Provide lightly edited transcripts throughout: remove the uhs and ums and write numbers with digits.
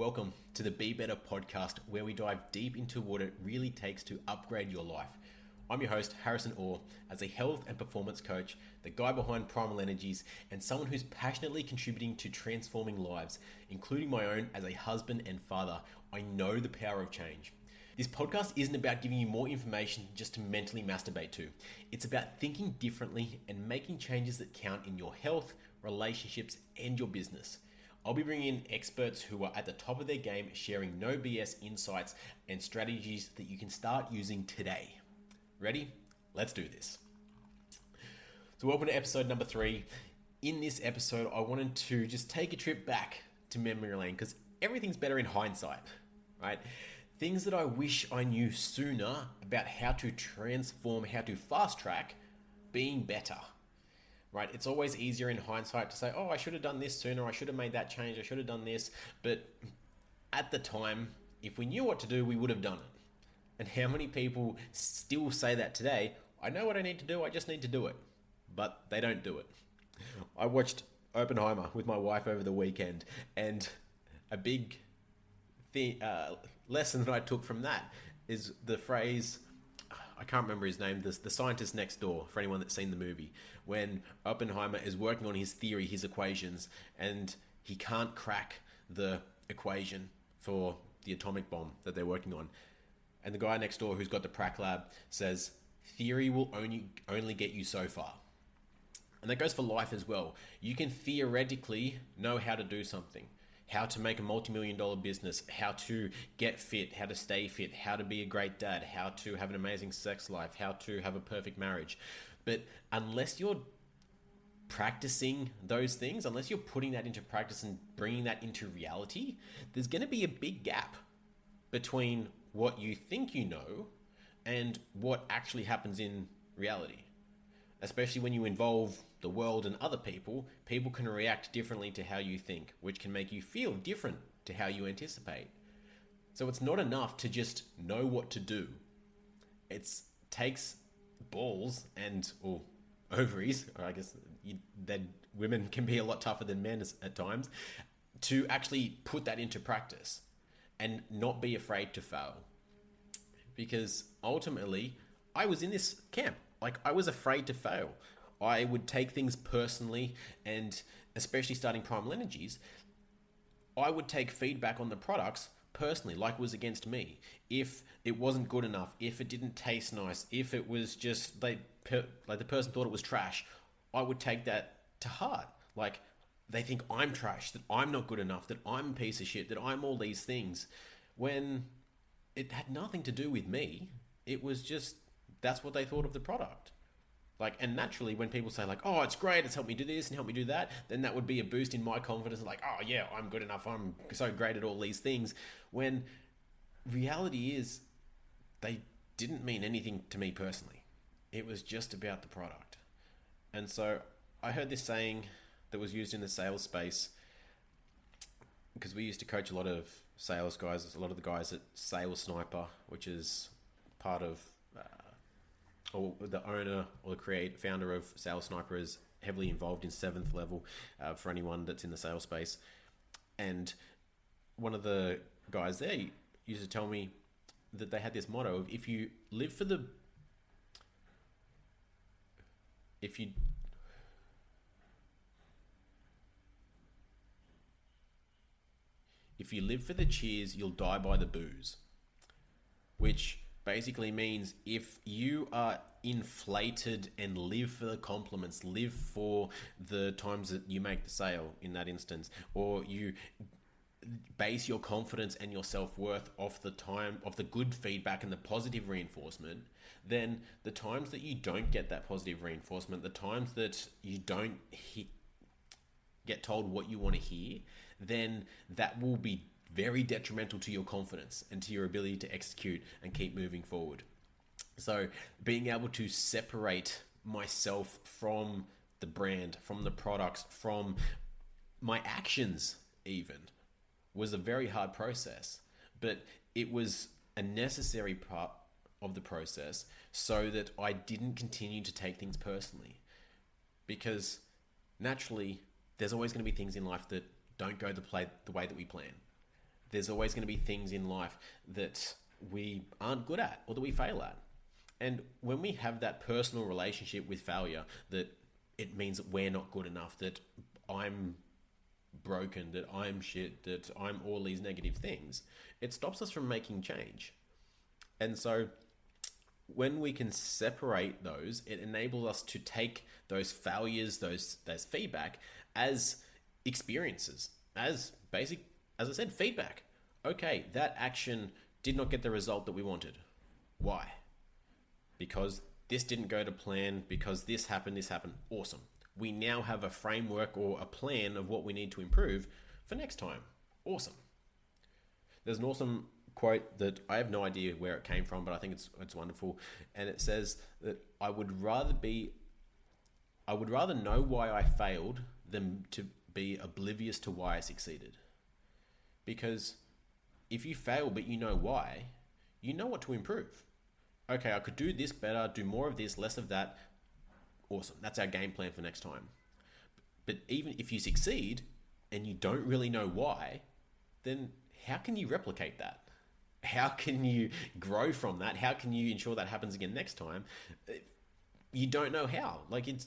Welcome to the Be Better podcast, where we dive deep into what it really takes to upgrade your life. I'm your host, Harrison Orr, as a health and performance coach, the guy behind Primal Energies, and someone who's passionately contributing to transforming lives, including my own as a husband and father. I know the power of change. This podcast isn't about giving you more information just to mentally masturbate to. It's about thinking differently and making changes that count in your health, relationships, and your business. I'll be bringing in experts who are at the top of their game, sharing no BS insights and strategies that you can start using today. Ready? Let's do this. So welcome to episode number 3. In this episode, I wanted to just take a trip back to memory lane because everything's better in hindsight, right? Things that I wish I knew sooner about how to transform, how to fast track being better. Right? It's always easier in hindsight to say, oh, I should have done this sooner. I should have made that change. I should have done this. But at the time, if we knew what to do, we would have done it. And how many people still say that today? I know what I need to do. I just need to do it. But they don't do it. I watched Oppenheimer with my wife over the weekend. And a big lesson that I took from that is the phrase, I can't remember his name, the scientist next door, for anyone that's seen the movie, when Oppenheimer is working on his theory, his equations, and he can't crack the equation for the atomic bomb that they're working on. And the guy next door who's got the prac lab says, theory will only get you so far. And that goes for life as well. You can theoretically know how to do something, how to make a multi-million-dollar business, how to get fit, how to stay fit, how to be a great dad, how to have an amazing sex life, how to have a perfect marriage. But unless you're practicing those things, unless you're putting that into practice and bringing that into reality, there's going to be a big gap between what you think you know and what actually happens in reality. Especially when you involve the world and other people, people can react differently to how you think, which can make you feel different to how you anticipate. So it's not enough to just know what to do. It takes balls or ovaries, or I guess that women can be a lot tougher than men at times, to actually put that into practice and not be afraid to fail. Because ultimately, I was in this camp. I was afraid to fail. I would take things personally, and especially starting Primal Energies, I would take feedback on the products personally, like it was against me. If it wasn't good enough, if it didn't taste nice, if it was just like the person thought it was trash, I would take that to heart. Like, they think I'm trash, that I'm not good enough, that I'm a piece of shit, that I'm all these things, when it had nothing to do with me. It was just, that's what they thought of the product. And naturally, when people say oh, it's great, it's helped me do this and helped me do that, then that would be a boost in my confidence. Oh yeah, I'm good enough. I'm so great at all these things. When reality is, they didn't mean anything to me personally. It was just about the product. And so I heard this saying that was used in the sales space, because we used to coach a lot of sales guys. There's a lot of the guys at Sales Sniper, which is part of or the owner or the founder of Sales Sniper is heavily involved in 7th level for anyone that's in the sales space. And one of the guys there used to tell me that they had this motto of, if you live for the cheers, you'll die by the booze. Which basically means if you are inflated and live for the compliments, live for the times that you make the sale in that instance, or you base your confidence and your self-worth off the good feedback and the positive reinforcement, then the times that you don't get that positive reinforcement, the times that you don't get told what you want to hear, then that will be very detrimental to your confidence and to your ability to execute and keep moving forward. So being able to separate myself from the brand, from the products, from my actions even, was a very hard process. But it was a necessary part of the process so that I didn't continue to take things personally. Because naturally, there's always going to be things in life that don't go the way that we plan. there's always going to be things in life that we aren't good at or that we fail at. And when we have that personal relationship with failure, that it means that we're not good enough, that I'm broken, that I'm shit, that I'm all these negative things, it stops us from making change. And so when we can separate those, it enables us to take those failures, those feedback as experiences, as basic, as I said, feedback. Okay, that action did not get the result that we wanted. Why? Because this didn't go to plan, because this happened. Awesome. We now have a framework or a plan of what we need to improve for next time. Awesome. There's an awesome quote that I have no idea where it came from, but I think it's wonderful. And it says that I would rather know why I failed than to be oblivious to why I succeeded. Because if you fail but you know why, you know what to improve. Okay, I could do this better, do more of this, less of that. Awesome. That's our game plan for next time. But even if you succeed and you don't really know why, then how can you replicate that? How can you grow from that? How can you ensure that happens again next time? You don't know how. Like it's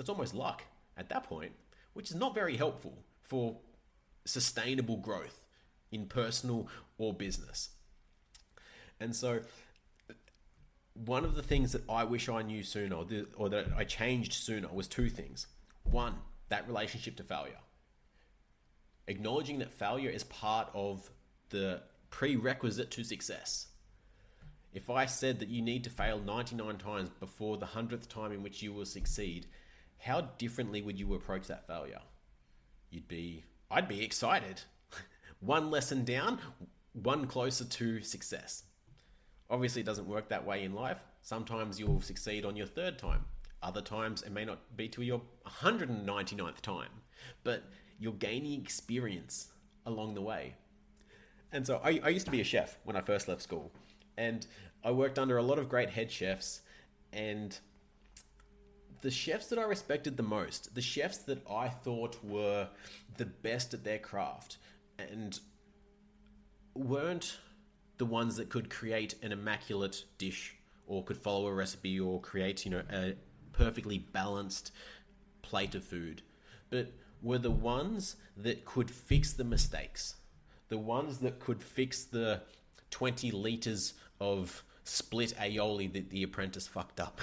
almost luck at that point, which is not very helpful for sustainable growth in personal or business. And so one of the things that I wish I knew sooner, or that I changed sooner, was two things. One, that relationship to failure. Acknowledging that failure is part of the prerequisite to success. If I said that you need to fail 99 times before the 100th time in which you will succeed, how differently would you approach that failure? I'd be excited. One lesson down, one closer to success. Obviously, it doesn't work that way in life. Sometimes you'll succeed on your third time. Other times, it may not be to your 199th time. But you're gaining experience along the way. And so I used to be a chef when I first left school. And I worked under a lot of great head chefs. And the chefs that I respected the most, the chefs that I thought were the best at their craft, and weren't the ones that could create an immaculate dish or could follow a recipe or create, a perfectly balanced plate of food, but were the ones that could fix the mistakes, the ones that could fix the 20 liters of split aioli that the apprentice fucked up,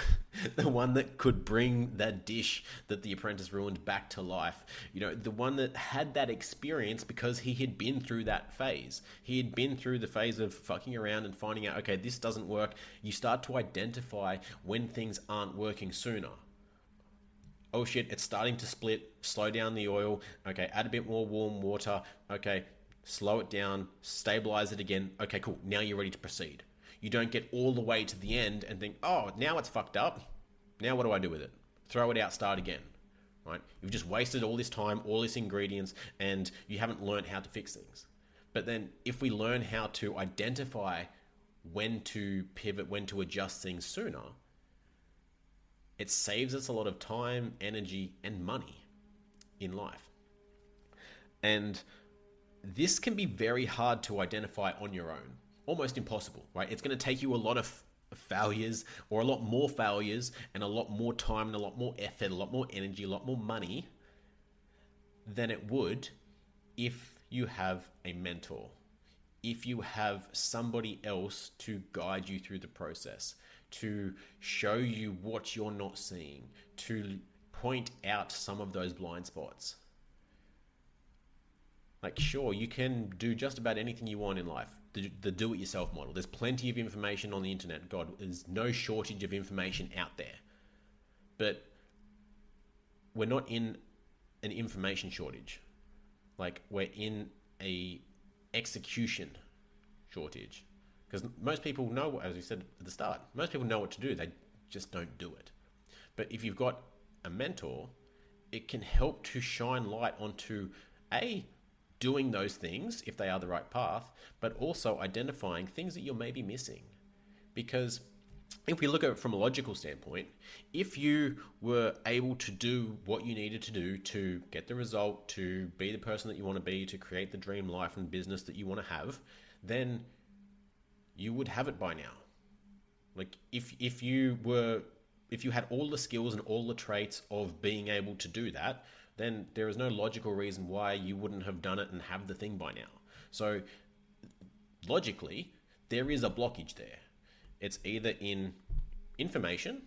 the one that could bring that dish that the apprentice ruined back to life, the one that had that experience because he had been through that phase. He had been through the phase of fucking around and finding out, okay, this doesn't work. You start to identify when things aren't working sooner. Oh shit, it's starting to split, slow down the oil, okay, add a bit more warm water, okay, slow it down, stabilize it again, okay, cool, now you're ready to proceed. You don't get all the way to the end and think, oh, now it's fucked up. Now what do I do with it? Throw it out, start again, right? You've just wasted all this time, all these ingredients, and you haven't learned how to fix things. But then if we learn how to identify when to pivot, when to adjust things sooner, it saves us a lot of time, energy, and money in life. And this can be very hard to identify on your own. Almost impossible, right? It's going to take you a lot of failures, or a lot more failures, and a lot more time, and a lot more effort, a lot more energy, a lot more money than it would if you have a mentor, if you have somebody else to guide you through the process, to show you what you're not seeing, to point out some of those blind spots. Like, sure, you can do just about anything you want in life. The do-it-yourself model. There's plenty of information on the internet. God, there's no shortage of information out there. But we're not in an information shortage. Like, we're in a execution shortage. Because most people know, as we said at the start, most people know what to do. They just don't do it. But if you've got a mentor, it can help to shine light onto doing those things if they are the right path, but also identifying things that you're maybe missing. Because if we look at it from a logical standpoint, if you were able to do what you needed to do to get the result, to be the person that you want to be, to create the dream life and business that you want to have, then you would have it by now. Like if you had all the skills and all the traits of being able to do that, then there is no logical reason why you wouldn't have done it and have the thing by now. So logically, there is a blockage there. It's either in information,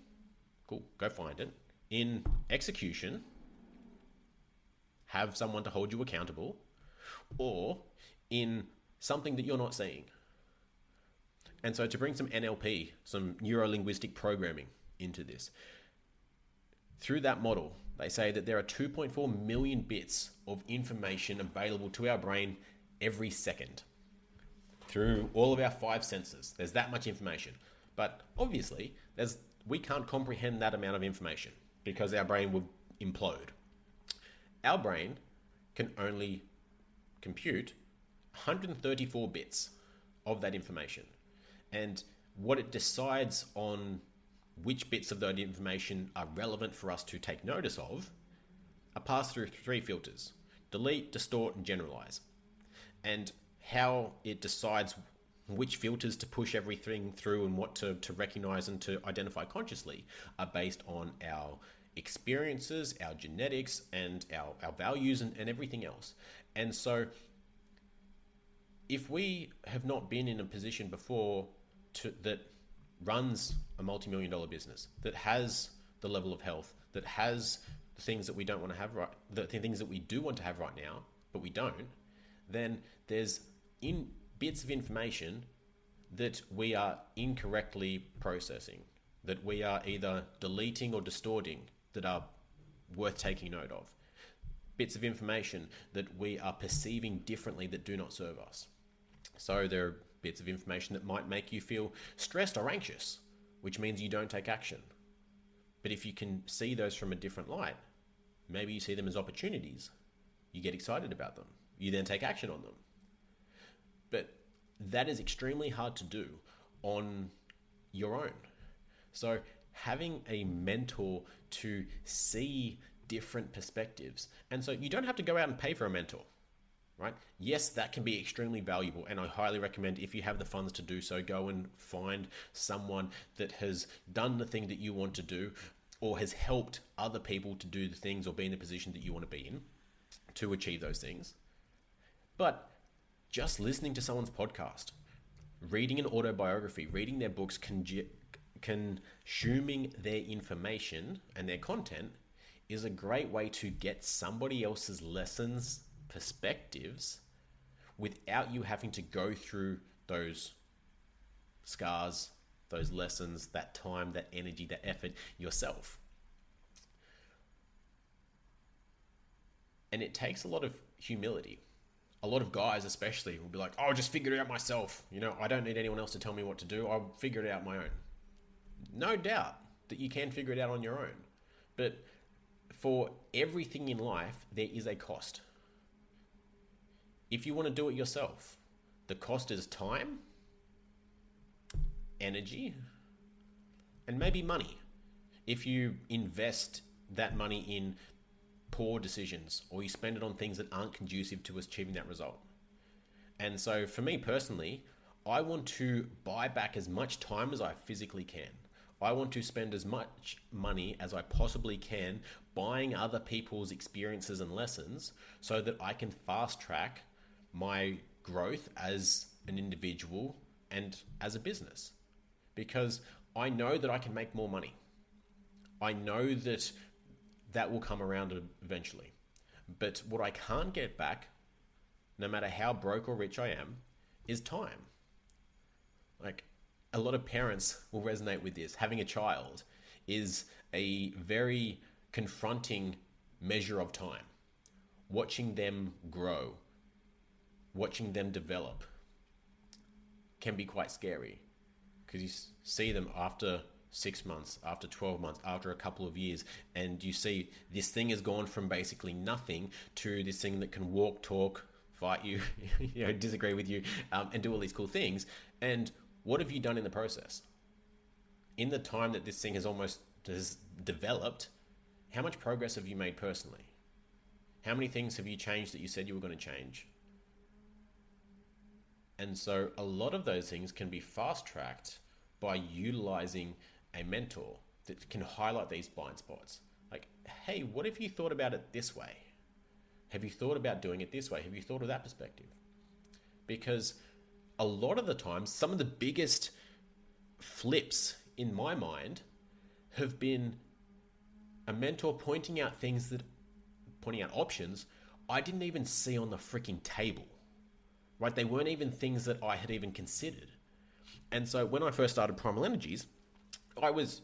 cool, go find it. In execution, have someone to hold you accountable, or in something that you're not seeing. And so to bring some NLP, some neuro-linguistic programming into this, through that model, they say that there are 2.4 million bits of information available to our brain every second. Through all of our 5 senses, there's that much information. But obviously, we can't comprehend that amount of information because our brain would implode. Our brain can only compute 134 bits of that information. And what it decides on which bits of that information are relevant for us to take notice of are passed through 3 filters: delete, distort, and generalize. And how it decides which filters to push everything through and what to recognize and to identify consciously are based on our experiences, our genetics, and our values and everything else. And so if we have not been in a position before that runs a multi-million-dollar business, that has the level of health, that has the things that we don't want to have the things that we do want to have right now, but we don't, then there's bits of information that we are incorrectly processing, that we are either deleting or distorting, that are worth taking note of. Bits of information that we are perceiving differently that do not serve us. So there are bits of information that might make you feel stressed or anxious, which means you don't take action. But if you can see those from a different light, maybe you see them as opportunities, you get excited about them, you then take action on them. But that is extremely hard to do on your own. So having a mentor to see different perspectives, and so you don't have to go out and pay for a mentor, right? Yes, that can be extremely valuable, and I highly recommend, if you have the funds to do so, go and find someone that has done the thing that you want to do, or has helped other people to do the things or be in the position that you want to be in to achieve those things. But just listening to someone's podcast, reading an autobiography, reading their books, consuming their information and their content is a great way to get somebody else's lessons, perspectives, without you having to go through those scars, those lessons, that time, that energy, that effort yourself. And it takes a lot of humility. A lot of guys especially will be like, oh, I'll just figure it out myself. I don't need anyone else to tell me what to do. I'll figure it out on my own. No doubt that you can figure it out on your own. But for everything in life, there is a cost. If you want to do it yourself, the cost is time, energy, and maybe money. If you invest that money in poor decisions, or you spend it on things that aren't conducive to achieving that result. And so for me personally, I want to buy back as much time as I physically can. I want to spend as much money as I possibly can buying other people's experiences and lessons so that I can fast track my growth as an individual and as a business. Because I know that I can make more money. I know that will come around eventually. But what I can't get back, no matter how broke or rich I am, is time. Like, a lot of parents will resonate with this. Having a child is a very confronting measure of time. Watching them grow, watching them develop can be quite scary, because you see them after 6 months, after 12 months, after a couple of years, and you see this thing has gone from basically nothing to this thing that can walk, talk, fight you, disagree with you, and do all these cool things. And what have you done in the process? in the time that this thing has developed, how much progress have you made personally? How many things have you changed that you said you were going to change? And so a lot of those things can be fast tracked by utilizing a mentor that can highlight these blind spots. Like, hey, what if you thought about it this way? Have you thought about doing it this way? Have you thought of that perspective? Because a lot of the times, some of the biggest flips in my mind have been a mentor pointing out options I didn't even see on the freaking table, right? They weren't even things that I had even considered. And so when I first started Primal Energies, I was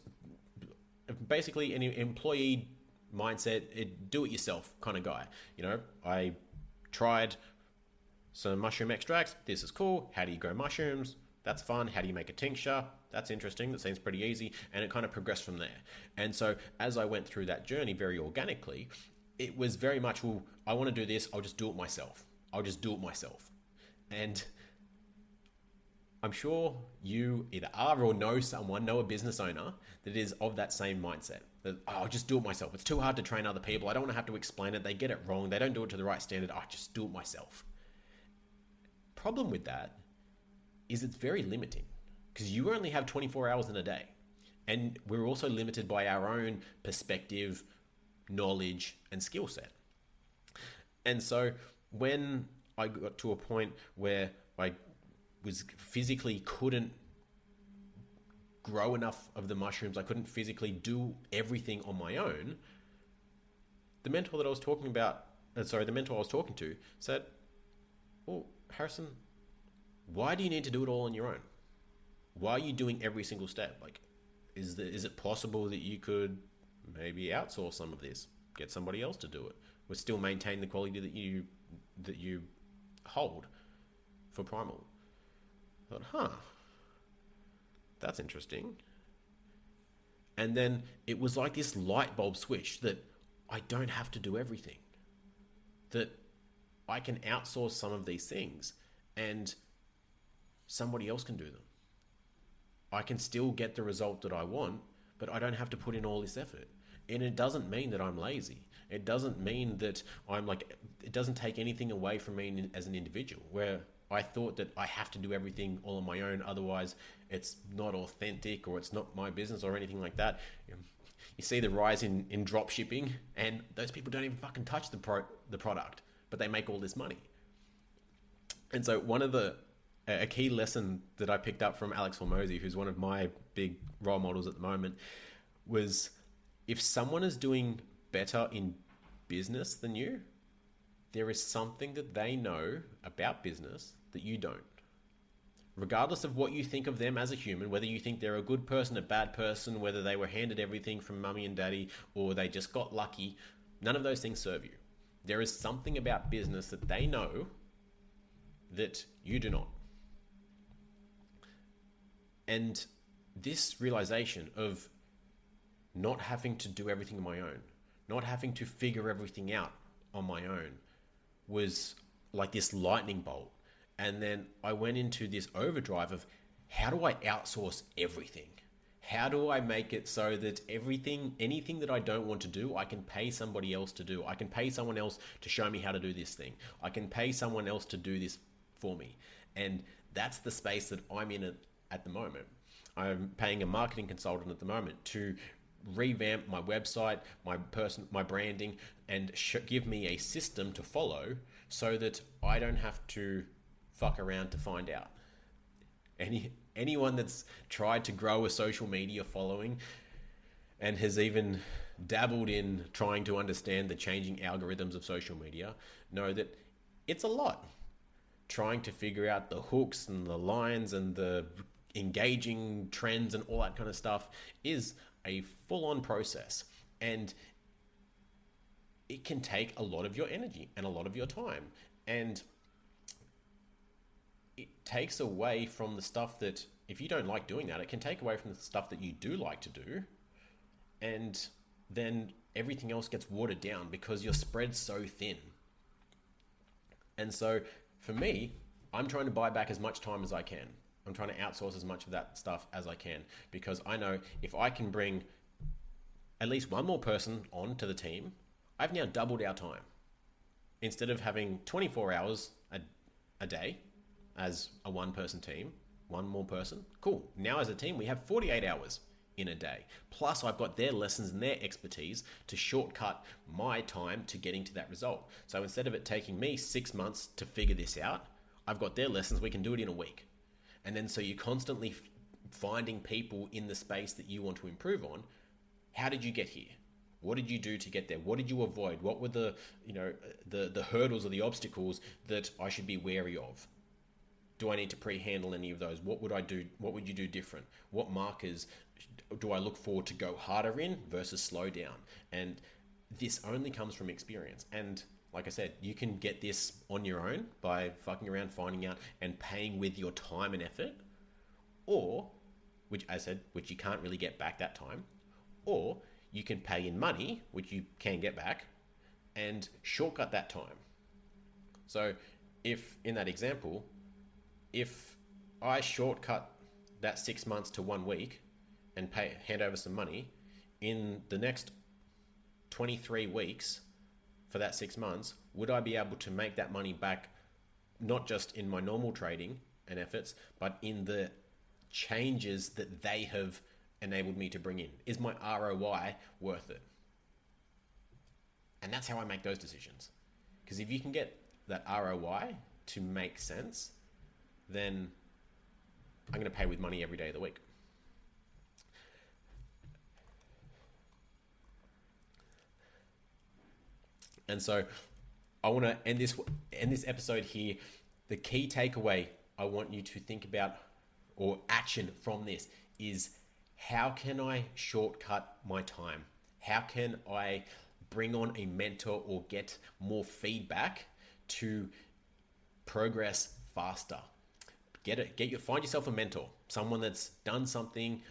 basically an employee mindset, do-it-yourself kind of guy. You know, I tried some mushroom extracts. This is cool. How do you grow mushrooms? That's fun. How do you make a tincture? That's interesting. That seems pretty easy. And it kind of progressed from there. And so as I went through that journey very organically, it was very much, well, I want to do this. I'll just do it myself. And I'm sure you either are or know a business owner that is of that same mindset. That, oh, I'll just do it myself. It's too hard to train other people. I don't want to have to explain it. They get it wrong. They don't do it to the right standard. I'll just do it myself. Problem with that is it's very limiting because you only have 24 hours in a day. And we're also limited by our own perspective, knowledge, and skill set. And so when I got to a point where I was physically couldn't grow enough of the mushrooms, I couldn't physically do everything on my own, the mentor I was talking to said, well, Harrison, why do you need to do it all on your own? Why are you doing every single step? Like, is it possible that you could maybe outsource some of this, get somebody else to do it, but still maintain the quality that you hold for Primal? I thought, that's interesting. And then it was like this light bulb switch that I don't have to do everything, that I can outsource some of these things and somebody else can do them. I can still get the result that I want, but I don't have to put in all this effort. And it doesn't mean that I'm lazy. It doesn't mean that it doesn't take anything away from me as an individual, where I thought that I have to do everything all on my own, otherwise it's not authentic or it's not my business or anything like that. You see the rise in drop shipping, and those people don't even fucking touch the product, but they make all this money. And so a key lesson that I picked up from Alex Hormozy, who's one of my big role models at the moment, was if someone is doing better in business than you, there is something that they know about business that you don't. Regardless of what you think of them as a human, whether you think they're a good person, a bad person, whether they were handed everything from mummy and daddy, or they just got lucky, none of those things serve you. There is something about business that they know that you do not. And this realization of not having to do everything on my own, not having to figure everything out on my own, was like this lightning bolt. And then I went into this overdrive of, how do I outsource everything? How do I make it so that anything that I don't want to do, I can pay somebody else to do? I can pay someone else to show me how to do this thing. I can pay someone else to do this for me. And that's the space that I'm in at the moment. I'm paying a marketing consultant at the moment to revamp my website, my branding, and give me a system to follow so that I don't have to fuck around to find out. Anyone that's tried to grow a social media following and has even dabbled in trying to understand the changing algorithms of social media know that it's a lot. Trying to figure out the hooks and the lines and the engaging trends and all that kind of stuff is a full-on process, and it can take a lot of your energy and a lot of your time, and it takes away from the stuff that, if you don't like doing that, it can take away from the stuff that you do like to do, and then everything else gets watered down because you're spread so thin. And so for me, I'm trying to buy back as much time as I can. I'm trying to outsource as much of that stuff as I can, because I know if I can bring at least one more person onto the team, I've now doubled our time. Instead of having 24 hours a day as a one-person team, one more person, cool. Now as a team, we have 48 hours in a day. Plus, I've got their lessons and their expertise to shortcut my time to getting to that result. So instead of it taking me 6 months to figure this out, I've got their lessons. We can do it in a week. And then so you're constantly finding people in the space that you want to improve on. How did you get here? What did you do to get there? What did you avoid? What were the hurdles or the obstacles that I should be wary of? Do I need to pre-handle any of those? What would I do? What would you do different? What markers do I look for to go harder in versus slow down? And this only comes from experience. And like I said, you can get this on your own by fucking around, finding out and paying with your time and effort, or, which I said, which you can't really get back that time, or you can pay in money, which you can get back, and shortcut that time. So if, in that example, if I shortcut that 6 months to 1 week and hand over some money, in the next 23 weeks for that 6 months, would I be able to make that money back, not just in my normal trading and efforts, but in the changes that they have enabled me to bring in? Is my ROI worth it? And that's how I make those decisions. Because if you can get that ROI to make sense, then I'm going to pay with money every day of the week. And so I want to end this episode here. The key takeaway I want you to think about, or action from this, is how can I shortcut my time? How can I bring on a mentor or get more feedback to progress faster? Find yourself a mentor, someone that's done something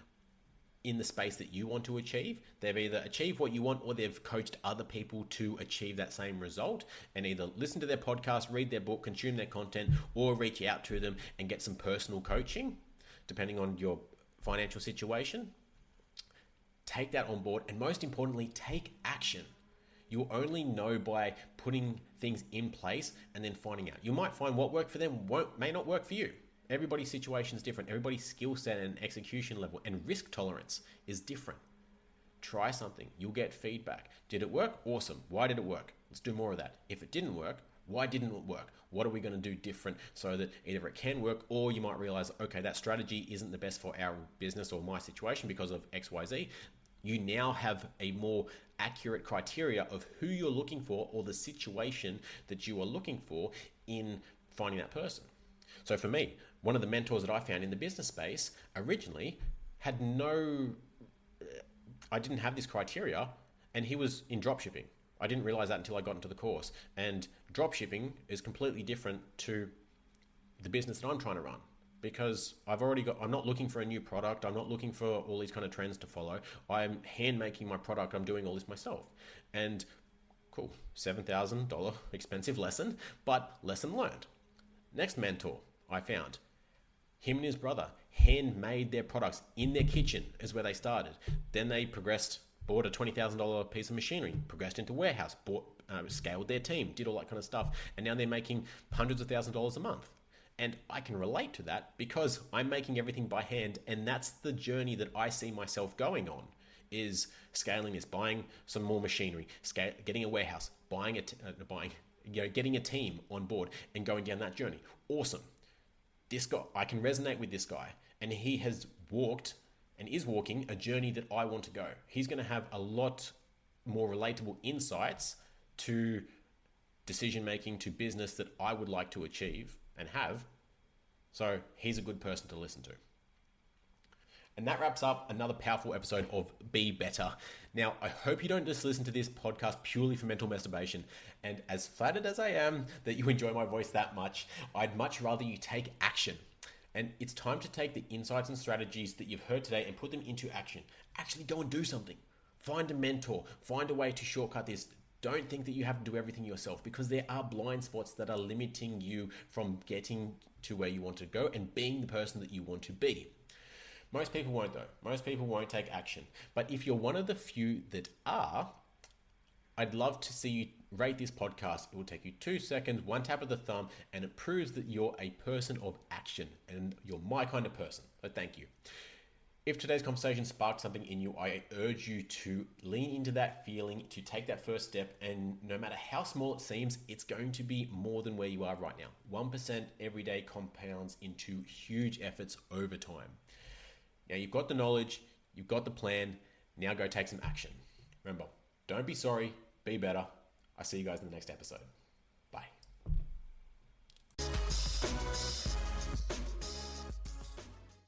in the space that you want to achieve. They've either achieved what you want, or they've coached other people to achieve that same result, and either listen to their podcast, read their book, consume their content, or reach out to them and get some personal coaching, depending on your financial situation. Take that on board, and most importantly, take action. You'll only know by putting things in place and then finding out. You might find what worked for them may not work for you. Everybody's situation is different. Everybody's skill set and execution level and risk tolerance is different. Try something. You'll get feedback. Did it work? Awesome. Why did it work? Let's do more of that. If it didn't work, why didn't it work? What are we going to do different so that either it can work, or you might realize, okay, that strategy isn't the best for our business or my situation because of XYZ. You now have a more accurate criteria of who you're looking for, or the situation that you are looking for in finding that person. So for me, one of the mentors that I found in the business space originally I didn't have this criteria, and he was in dropshipping. I didn't realize that until I got into the course. And dropshipping is completely different to the business that I'm trying to run, because I'm not looking for a new product. I'm not looking for all these kind of trends to follow. I'm hand making my product. I'm doing all this myself. And cool, $7,000 expensive lesson, but lesson learned. Next mentor I found, him and his brother handmade their products in their kitchen is where they started. Then they progressed, bought a $20,000 piece of machinery, progressed into warehouse, scaled their team, did all that kind of stuff. And now they're making hundreds of thousands of dollars a month. And I can relate to that because I'm making everything by hand. And that's the journey that I see myself going on, is scaling this, buying some more machinery, getting a warehouse, getting a team on board and going down that journey. Awesome. This guy, I can resonate with this guy, and he has walked and is walking a journey that I want to go. He's going to have a lot more relatable insights to decision making, to business that I would like to achieve and have. So he's a good person to listen to. And that wraps up another powerful episode of Be Better. Now, I hope you don't just listen to this podcast purely for mental masturbation. And as flattered as I am that you enjoy my voice that much, I'd much rather you take action. And it's time to take the insights and strategies that you've heard today and put them into action. Actually go and do something. Find a mentor. Find a way to shortcut this. Don't think that you have to do everything yourself, because there are blind spots that are limiting you from getting to where you want to go and being the person that you want to be. Most people won't though. Most people won't take action. But if you're one of the few that are, I'd love to see you rate this podcast. It will take you 2 seconds, one tap of the thumb, and it proves that you're a person of action and you're my kind of person. So thank you. If today's conversation sparked something in you, I urge you to lean into that feeling, to take that first step, and no matter how small it seems, it's going to be more than where you are right now. 1% every day compounds into huge efforts over time. Now you've got the knowledge, you've got the plan, now go take some action. Remember, don't be sorry, be better. I'll see you guys in the next episode.